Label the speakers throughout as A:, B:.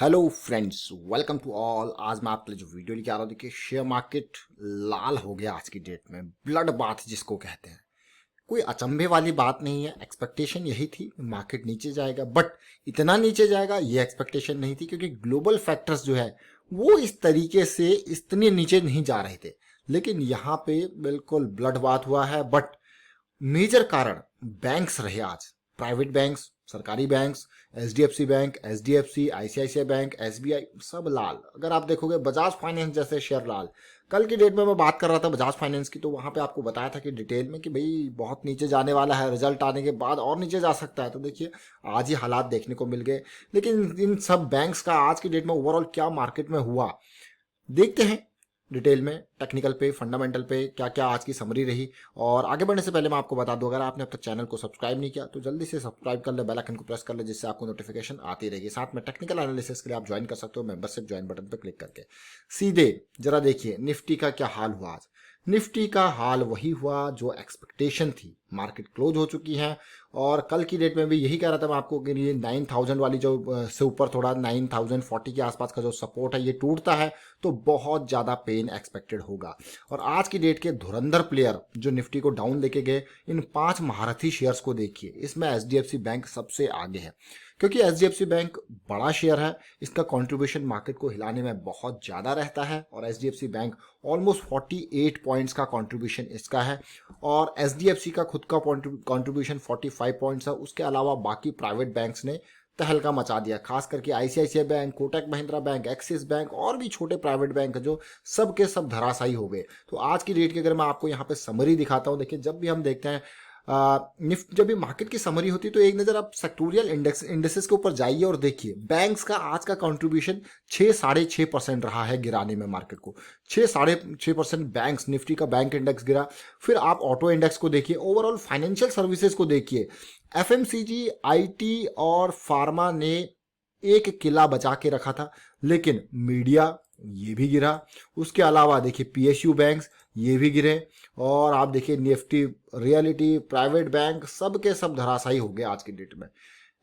A: Hello friends, welcome to all. आज मैं आपके लिए जो वीडियो लेके आ रहा हूँ, देखिए शेयर मार्केट लाल हो गया आज की डेट में। ब्लड बाथ जिसको कहते हैं, कोई अचंभे वाली बात नहीं है। एक्सपेक्टेशन यही थी मार्केट नीचे जाएगा, बट इतना नीचे जाएगा ये एक्सपेक्टेशन नहीं थी, क्योंकि ग्लोबल फैक्टर्स जो है वो इस तरीके से इतने नीचे नहीं जा रहे थे। लेकिन यहाँ पे बिल्कुल ब्लड बाथ हुआ है। बट मेजर कारण बैंक्स रहे आज। प्राइवेट बैंक्स, सरकारी banks, HDFC bank, HDFC, ICICI bank, SBI, सब लाल। अगर आप देखोगे बजाज फाइनेंस जैसे शेयर लाल। कल की डेट में मैं बात कर रहा था बजाज फाइनेंस की, तो वहां पे आपको बताया था कि डिटेल में कि भाई बहुत नीचे जाने वाला है, रिजल्ट आने के बाद और नीचे जा सकता है। तो देखिए आज ही हालात देखने को मिल गए। लेकिन इन सब बैंक्स का आज की डेट में ओवरऑल क्या मार्केट में हुआ, देखते हैं डिटेल में, टेक्निकल पे, फंडामेंटल पे क्या क्या आज की समरी रही। और आगे बढ़ने से पहले मैं आपको बता दूं, अगर आपने अब तक चैनल को सब्सक्राइब नहीं किया तो जल्दी से सब्सक्राइब कर ले, बेल आइकन को प्रेस कर ले, जिससे आपको नोटिफिकेशन आती रहेगी। साथ में टेक्निकल एनालिसिस के लिए आप ज्वाइन कर सकते हो मेंबरशिप ज्वाइन बटन पर क्लिक करके। सीधे जरा देखिए निफ्टी का क्या हाल हुआ आज। निफ्टी का हाल वही हुआ जो एक्सपेक्टेशन थी। मार्केट क्लोज हो चुकी है, और कल की डेट में भी यही कह रहा था मैं आपको कि ये 9000 वाली जो से ऊपर थोड़ा 9040 के आसपास का जो सपोर्ट है ये टूटता है तो बहुत ज़्यादा पेन एक्सपेक्टेड होगा। और आज की डेट के धुरंधर प्लेयर जो निफ्टी को डाउन लेके गए, इन 5 महारथी शेयर्स को देखिए। इसमें एचडीएफसी बैंक सबसे आगे है, क्योंकि एचडीएफसी बैंक बड़ा शेयर है, इसका कंट्रीब्यूशन मार्केट को हिलाने में बहुत ज़्यादा रहता है। और एचडीएफसी बैंक ऑलमोस्ट 48 पॉइंट्स का कंट्रीब्यूशन इसका है, और एचडीएफसी का खुद का कंट्रीब्यूशन 45 पॉइंट्स है। उसके अलावा बाकी प्राइवेट बैंक्स ने तहलका मचा दिया, खास करके ICICI bank, Kotak Mahindra bank, axis bank और भी छोटे प्राइवेट बैंक जो सब के सब धराशायी हो गए। तो आज की डेट की अगर मैं आपको यहाँ पे समरी दिखाता हूँ, देखिए जब भी हम देखते हैं निफ्ट, जब भी मार्केट की समरी होती है तो एक नज़र आप सेक्टोरियल इंडेक्सेस के ऊपर जाइए और देखिए बैंक्स का आज का कंट्रीब्यूशन 6-6.5% रहा है गिराने में मार्केट को। 6-6.5% बैंक्स, निफ्टी का बैंक इंडेक्स गिरा। फिर आप ऑटो इंडेक्स को देखिए, ओवरऑल फाइनेंशियल सर्विसेज को देखिए। एफएमसीजी, आईटी और फार्मा ने एक किला बचा के रखा था, लेकिन मीडिया ये भी गिरा। उसके अलावा देखिए पीएसयू बैंक्स ये भी गिरे, और आप देखिए निफ्टी, रियलिटी, प्राइवेट बैंक सब के सब धराशायी हो गए आज की डेट में।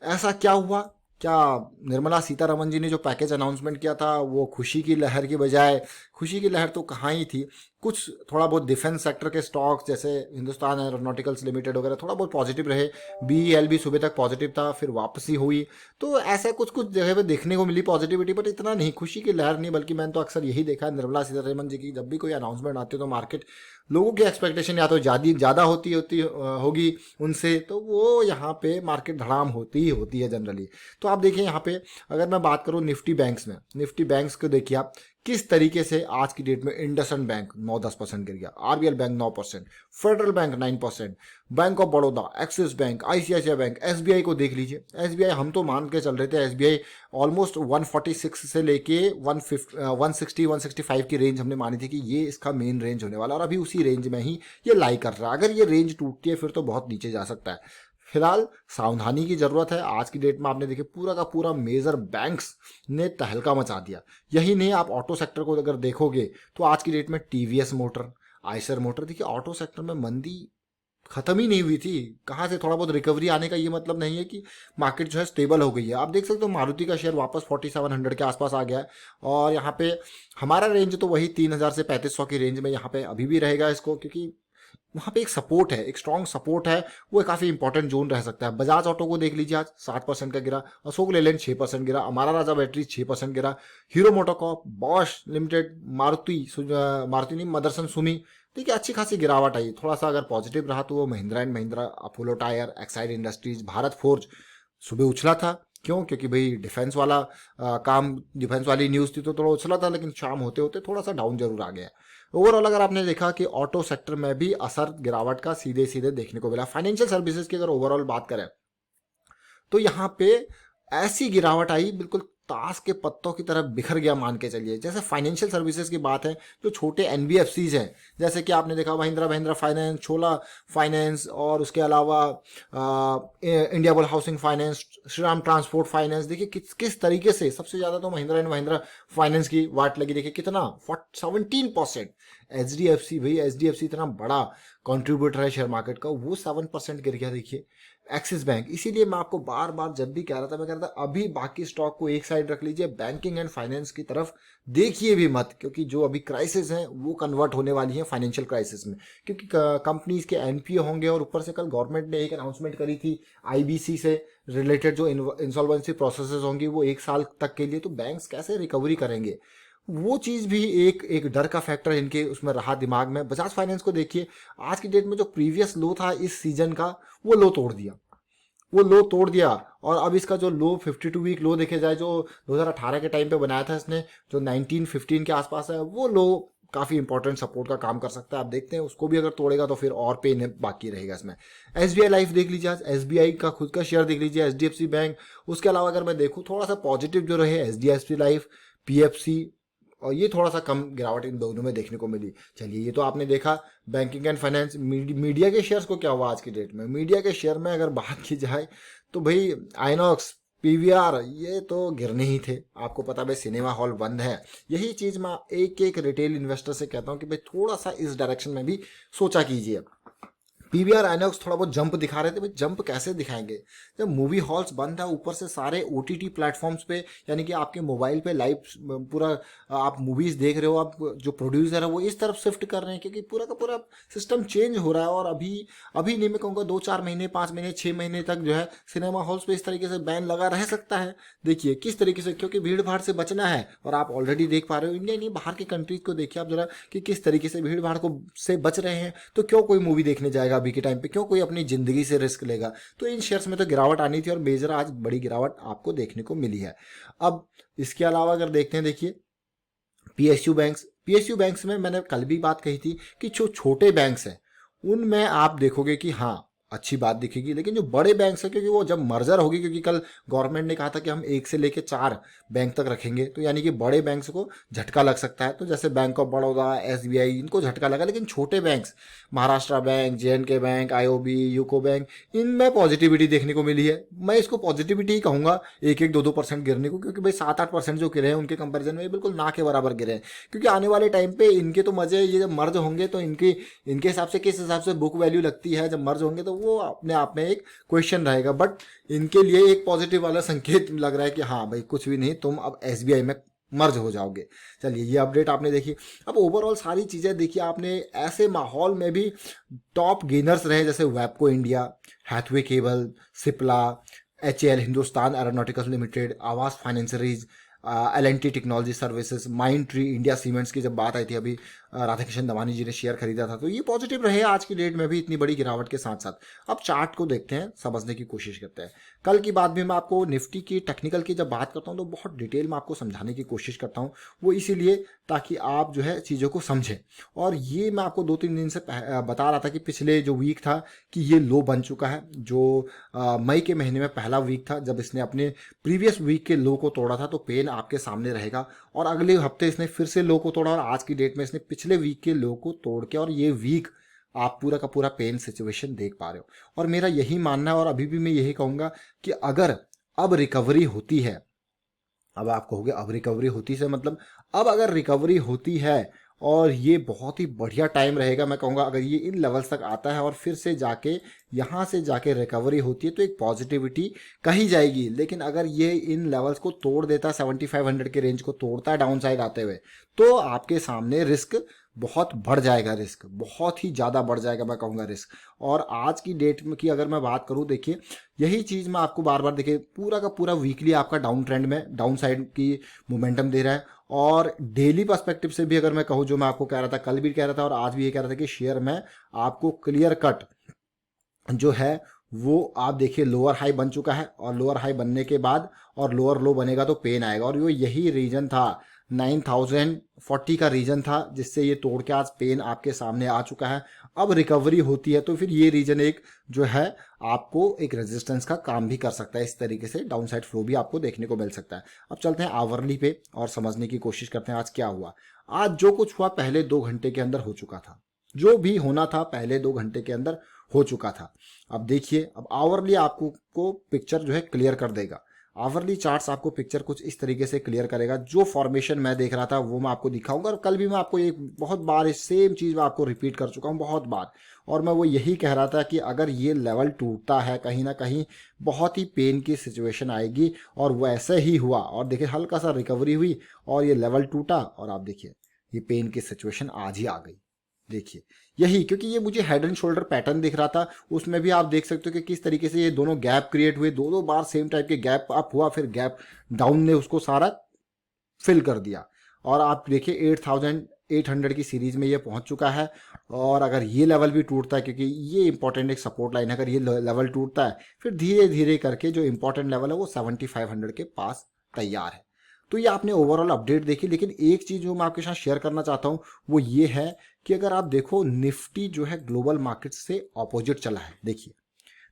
A: ऐसा क्या हुआ? क्या निर्मला सीतारमन जी ने जो पैकेज अनाउंसमेंट किया था वो खुशी की लहर की बजाय, खुशी की लहर तो कहाँ ही थी, कुछ थोड़ा बहुत डिफेंस सेक्टर के स्टॉक्स जैसे हिंदुस्तान एरोनॉटिकल्स लिमिटेड वगैरह थोड़ा बहुत पॉजिटिव रहे। बीईएल भी सुबह तक पॉजिटिव था, फिर वापसी हुई। तो ऐसा कुछ कुछ जगह पे देखने को मिली पॉजिटिविटी, बट इतना नहीं, खुशी की लहर नहीं। बल्कि मैंने तो अक्सर यही देखा है निर्मला सीतारमन जी की जब भी कोई अनाउंसमेंट आती है तो मार्केट, लोगों की एक्सपेक्टेशन या तो ज़्यादा होगी उनसे, तो वो यहाँ पे मार्केट धड़ाम होती ही होती है जनरली। तो आप देखिए यहाँ पे अगर मैं बात करूँ निफ्टी बैंक्स में, निफ्टी बैंक्स को देखिए आप किस तरीके से आज की डेट में इंडसइंड बैंक 9-10% गिर गया, RBL bank 9%, federal bank 9%, bank of Baroda, axis bank, ICICI bank, SBI को देख लीजिए। एसबीआई हम तो मान के चल रहे थे एसबीआई ऑलमोस्ट 146 से लेके 160-165 की रेंज हमने मानी थी कि ये इसका मेन रेंज होने वाला, और अभी उसी रेंज में ही ये लाई कर रहा है। अगर ये रेंज टूटती है फिर तो बहुत नीचे जा सकता है। फिलहाल सावधानी की जरूरत है। आज की डेट में आपने देखिए पूरा का पूरा मेजर बैंक्स ने तहलका मचा दिया। यही नहीं, आप ऑटो सेक्टर को अगर देखोगे तो आज की डेट में टीवीएस मोटर, आइसर मोटर, देखिए ऑटो सेक्टर में मंदी खत्म ही नहीं हुई थी। कहाँ से थोड़ा बहुत रिकवरी आने का ये मतलब नहीं है कि मार्केट जो है स्टेबल हो गई है। आप देख सकते हो मारुति का शेयर वापस 4700 के आसपास आ गया है, और यहाँ पे हमारा रेंज तो वही 3000 से 3500 की रेंज में यहाँ पे अभी भी रहेगा इसको, क्योंकि वहाँ पे एक सपोर्ट है, एक स्ट्रॉन्ग सपोर्ट है, वो काफ़ी इंपॉर्टेंट जोन रह सकता है। बजाज ऑटो को देख लीजिए, आज 7% का गिरा, अशोक लेलैंड 6% गिरा, अमारा राजा बैटरी 6% गिरा, hero MotoCorp, Bosch limited, Maruti नहीं, मदरसन सुमी, देखिए अच्छी खासी गिरावट आई। थोड़ा सा अगर पॉजिटिव रहा तो वो Mahindra and Mahindra, Apollo tyre, Exide industries, Bharat forge सुबह उछला था। क्यों? क्योंकि भाई डिफेंस वाला काम, डिफेंस वाली न्यूज़ थी तो थोड़ा उछला था, लेकिन शाम होते होते थोड़ा सा डाउन जरूर आ गया। ओवरऑल अगर आपने देखा कि ऑटो सेक्टर में भी असर गिरावट का सीधे सीधे देखने को मिला। फाइनेंशियल सर्विसेज की अगर ओवरऑल बात करें तो यहाँ पे ऐसी गिरावट आई, बिल्कुल ताश के पत्तों की तरह बिखर गया मान के चलिए। जैसे फाइनेंशियल सर्विसेज की बात है, जो छोटे एनबीएफसीज हैं, जैसे कि आपने देखा महिंद्रा फाइनेंस, छोला फाइनेंस, और उसके अलावा India bull housing finance, Shriram transport finance, देखिए किस किस तरीके से सबसे ज़्यादा तो महिंद्रा एंड महिंद्रा फाइनेंस की वाट लगी। देखिए कितना 17%। एचडीएफसी, भाई एचडीएफसी इतना बड़ा कंट्रीब्यूटर है शेयर मार्केट का, वो 7% गिर गया। देखिए एक्सिस बैंक। इसीलिए मैं आपको बार बार जब भी कह रहा था, मैं कह रहा था अभी बाकी स्टॉक को एक साइड रख लीजिए, बैंकिंग एंड फाइनेंस की तरफ देखिए भी मत, क्योंकि जो अभी क्राइसिस है वो कन्वर्ट होने वाली है फाइनेंशियल क्राइसिस में, क्योंकि कंपनीज के एनपीए होंगे, और ऊपर से कल गवर्नमेंट ने एक अनाउंसमेंट करी थी आईबीसी से रिलेटेड, जो इंसॉल्वेंसी प्रोसेसेस होंगी वो 1 साल तक के लिए, तो बैंक्स कैसे रिकवरी करेंगे, वो चीज़ भी एक एक डर का फैक्टर इनके उसमें रहा दिमाग में। बजाज फाइनेंस को देखिए, आज की डेट में जो प्रीवियस लो था इस सीजन का, वो लो तोड़ दिया, वो लो तोड़ दिया। और अब इसका जो लो 52 वीक लो देखे जाए, जो 2018 के टाइम पे बनाया था इसने, जो 1915 के आसपास है, वो लो काफ़ी इंपॉर्टेंट सपोर्ट का काम कर सकता है। आप देखते हैं उसको भी अगर तोड़ेगा तो फिर और पेन बाकी रहेगा इसमें। एसबीआई लाइफ देख लीजिए, आज एसबीआई का खुद का शेयर देख लीजिए, एचडीएफसी बैंक। उसके अलावा अगर मैं देखूँ थोड़ा सा पॉजिटिव जो रहे, एचडीएफसी लाइफ, पीएफसी, और ये थोड़ा सा कम गिरावट इन दोनों में देखने को मिली। चलिए ये तो आपने देखा बैंकिंग एंड फाइनेंस। मीडिया के शेयर्स को क्या हुआ आज की डेट में? मीडिया के शेयर में अगर बात की जाए तो भाई आइनॉक्स, पीवीआर, ये तो गिरने ही थे। आपको पता भाई सिनेमा हॉल बंद है। यही चीज मैं एक एक रिटेल इन्वेस्टर से कहता हूँ कि भाई थोड़ा सा इस डायरेक्शन में भी सोचा कीजिए। पीवीआर आइनॉक्स थोड़ा बहुत जंप दिखा रहे थे, भाई जंप कैसे दिखाएंगे जब मूवी हॉल्स बंद है, ऊपर से सारे ओटीटी प्लेटफॉर्म्स पे, यानी कि आपके मोबाइल पे लाइव पूरा आप मूवीज देख रहे हो, आप जो प्रोड्यूसर है वो इस तरफ शिफ्ट कर रहे हैं, क्योंकि पूरा का पूरा सिस्टम चेंज हो रहा है। और अभी अभी नहीं, मैं कहूँगा 2-4 महीने, 5 महीने, 6 महीने तक जो है सिनेमा हॉल्स पे इस तरीके से बैन लगा रह सकता है। देखिए किस तरीके से, क्योंकि भीड़ भाड़ से बचना है। और आप ऑलरेडी देख पा रहे हो, इंडिया नहीं बाहर की कंट्रीज को देखिए आप जरा, कि किस तरीके से भीड़ भाड़ को से बच रहे हैं। तो क्यों कोई मूवी देखने जाएगा अभी के टाइम पे, क्यों कोई अपनी जिंदगी से रिस्क लेगा? तो इन शेयर्स में तो गिरावट आनी थी, और मेजर आज बड़ी गिरावट आपको देखने को मिली है। अब इसके अलावा अगर देखते हैं, देखिए पीएसयू बैंक्स में मैंने कल भी बात कही थी कि जो छोटे बैंक्स हैं उनमें आप देखोगे कि हाँ अच्छी बात दिखेगी, लेकिन जो बड़े बैंक्स हैं, क्योंकि वो जब मर्जर होगी, क्योंकि कल गवर्नमेंट ने कहा था कि हम 1 से लेकर 4 बैंक तक रखेंगे, तो यानी कि बड़े बैंक्स को झटका लग सकता है। तो जैसे बैंक ऑफ बड़ौदा, एसबीआई, इनको झटका लगा, लेकिन छोटे banks, Maharashtra bank, JNK bank, IOB, UCO bank, इनमें पॉजिटिविटी देखने को मिली है। मैं इसको पॉजिटिविटी ही कहूंगा, 1-2% गिरने को, क्योंकि भाई 7-8% जो गिरे हैं उनके कंपेरिजन में बिल्कुल ना के बराबर गिरे हैं। क्योंकि आने वाले टाइम पे इनके तो मजे, ये जब मर्ज होंगे तो इनके हिसाब से किस हिसाब से बुक वैल्यू लगती है जब मर्ज होंगे, तो वो अपने आप में एक क्वेश्चन रहेगा। बट इनके लिए एक पॉजिटिव वाला संकेत लग रहा है कि हाँ भाई कुछ भी नहीं, तुम अब एसबीआई में मर्ज हो जाओगे। चलिए ये अपडेट आपने देखी। अब ओवरऑल सारी चीजें देखिए आपने, ऐसे माहौल में भी टॉप गेनर्स रहे, जैसे Webco India, Hathway Cable, Cipla, HAL Hindustan Aeronautical Limited, Aavas Financiers, L&T Technology Services, Mindtree, India Cements की जब बात आई थी अभी, राधाकिशन दवानी जी ने शेयर खरीदा था, तो ये पॉजिटिव रहे आज की डेट में भी इतनी बड़ी गिरावट के साथ साथ। अब चार्ट को देखते हैं, समझने की कोशिश करते हैं। कल की बात भी मैं आपको निफ्टी की टेक्निकल की जब बात करता हूँ तो बहुत डिटेल में आपको समझाने की कोशिश करता हूँ, वो इसीलिए ताकि आप जो है चीज़ों को समझें। और ये मैं आपको 2-3 दिन से बता रहा था कि पिछले जो वीक था कि ये लो बन चुका है, जो मई के महीने में पहला वीक था जब इसने अपने प्रीवियस वीक के लो को तोड़ा था, तो पेन आपके सामने रहेगा। और अगले हफ्ते इसने फिर से लो को तोड़ा, और आज की डेट में इसने पिछले वीक के लो को तोड़ के, और ये वीक आप पूरा का पूरा पेन सिचुएशन देख पा रहे हो। और मेरा यही मानना है, और अभी भी मैं यही कहूंगा कि अगर अब रिकवरी होती है, अब आप कहोगे अब रिकवरी होती से मतलब, अब अगर रिकवरी होती है और ये बहुत ही बढ़िया टाइम रहेगा, मैं कहूँगा अगर ये इन लेवल्स तक आता है और फिर से जाके यहाँ से जाके रिकवरी होती है, तो एक पॉजिटिविटी कही जाएगी। लेकिन अगर ये इन लेवल्स को तोड़ देता है, 7500 के रेंज को तोड़ता है डाउन साइड आते हुए, तो आपके सामने रिस्क बहुत बढ़ जाएगा, रिस्क बहुत ही ज़्यादा बढ़ जाएगा, मैं कहूँगा रिस्क। और आज की डेट में की अगर मैं बात करूँ, देखिए यही चीज़ मैं आपको बार बार, देखिए पूरा का पूरा वीकली आपका डाउन ट्रेंड में डाउन साइड की मोमेंटम दे रहा है। और डेली पर्सपेक्टिव से भी अगर मैं कहूँ, जो मैं आपको कह रहा था, कल भी कह रहा था और आज भी ये कह रहा था कि शेयर में आपको क्लियर कट जो है वो आप देखिए लोअर हाई बन चुका है, और लोअर हाई बनने के बाद और लोअर लो बनेगा तो पेन आएगा। और वो यही रीजन था, 9040 का रीजन था, जिससे ये तोड़ के आज पेन आपके सामने आ चुका है। अब रिकवरी होती है तो फिर ये रीजन एक जो है आपको एक रेजिस्टेंस का काम भी कर सकता है। इस तरीके से डाउन साइड फ्लो भी आपको देखने को मिल सकता है। अब चलते हैं आवरली पे और समझने की कोशिश करते हैं आज क्या हुआ। आज जो कुछ हुआ पहले 2 घंटे के अंदर हो चुका था, जो भी होना था पहले 2 घंटे के अंदर हो चुका था। अब देखिए, अब आवरली आपको पिक्चर जो है क्लियर कर देगा। आवरली चार्ट्स आपको पिक्चर कुछ इस तरीके से क्लियर करेगा। जो फॉर्मेशन मैं देख रहा था वो मैं आपको दिखाऊंगा, और कल भी मैं आपको एक बहुत बार इस सेम चीज़ मैं आपको रिपीट कर चुका हूँ बहुत बार, और मैं वो यही कह रहा था कि अगर ये लेवल टूटता है कहीं ना कहीं बहुत ही पेन की सिचुएशन आएगी, और वैसे ही हुआ। और देखिए हल्का सा रिकवरी हुई और ये लेवल टूटा, और आप देखिए ये पेन की सिचुएशन आज ही आ गई। देखिए यही, क्योंकि ये मुझे हेड एंड शोल्डर पैटर्न दिख रहा था, उसमें भी आप देख सकते हो कि किस तरीके से ये दोनों गैप क्रिएट हुए, दो बार सेम टाइप के गैप अप हुआ, फिर गैप डाउन ने उसको सारा फिल कर दिया। और आप देखिए 8800 की सीरीज में ये पहुंच चुका है। और अगर ये लेवल भी टूटता है, क्योंकि ये इंपॉर्टेंट एक सपोर्ट लाइन है, अगर ये लेवल टूटता है फिर धीरे धीरे करके जो इंपॉर्टेंट लेवल है वो 7500 के पास तैयार है। तो ये आपने ओवरऑल अपडेट देखी, लेकिन एक चीज जो मैं आपके साथ शेयर करना चाहता हूं वो ये है कि अगर आप देखो निफ्टी जो है ग्लोबल मार्केट से ऑपोजिट चला है। देखिए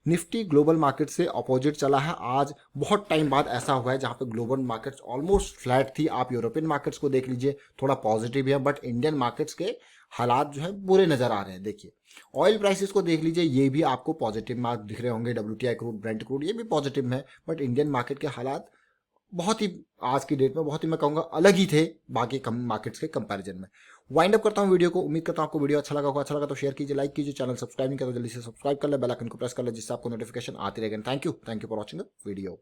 A: निफ्टी ग्लोबल मार्केट से अपोजिट चला है। आज बहुत टाइम बाद ऐसा हुआ है जहां पे ग्लोबल मार्केट्स ऑलमोस्ट फ्लैट थी। आप यूरोपियन मार्केट्स को देख लीजिए, थोड़ा पॉजिटिव है, बट इंडियन मार्केट्स के हालात जो है बुरे नजर आ रहे हैं। देखिए ऑयल प्राइसेस को देख लीजिए, ये भी आपको पॉजिटिव मार्क दिख रहे होंगे। WTI क्रूड, ब्रेंट क्रूड, ये भी पॉजिटिव है, बट इंडियन मार्केट के हालात बहुत ही आज की डेट में बहुत ही मैं कहूँगा अलग ही थे बाकी कम मार्केट्स के कंपैरिजन में। वाइंड अप करता हूँ वीडियो को। उम्मीद करता हूँ आपको वीडियो अच्छा लगा होगा। अच्छा लगा तो शेयर कीजिए, लाइक कीजिए, चैनल सब्सक्राइब नहीं करा तो जल्दी से सब्सक्राइब कर ले, बेल आइकन को प्रेस कर ले, जिससे आपको नोटिफिकेशन आती रहेगी। Thank you for watching the video.